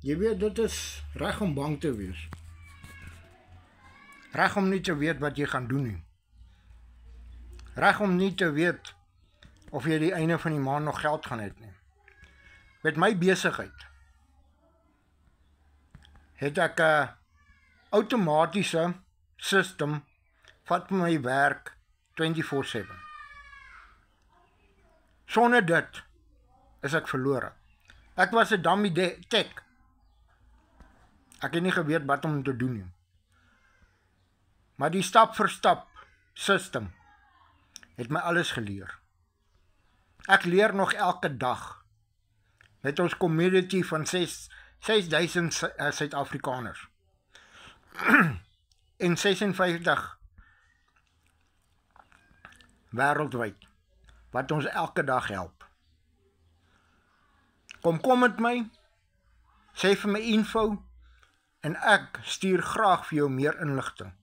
Jy weet, dit is reg om bang te wees. Reg om nie te weet wat jy gaan doen nie. Reg om nie te weet of jy die einde van die maand nog geld gaan hê nie. Met my besigheid het ek 'n outomatiese system wat vir my werk 24/7. Sonder dit is ek verlore. Ek was 'n dummy tech. Ek het nie geweet wat om te doen nie. Maar die stap vir stap system het my alles geleer. Ek leer nog elke dag met ons community van 6000 Suid-Afrikaners en 56 wêreldwyd wat ons elke dag help. Kom met my, sê vir my info en ek stuur graag vir jou meer inligting.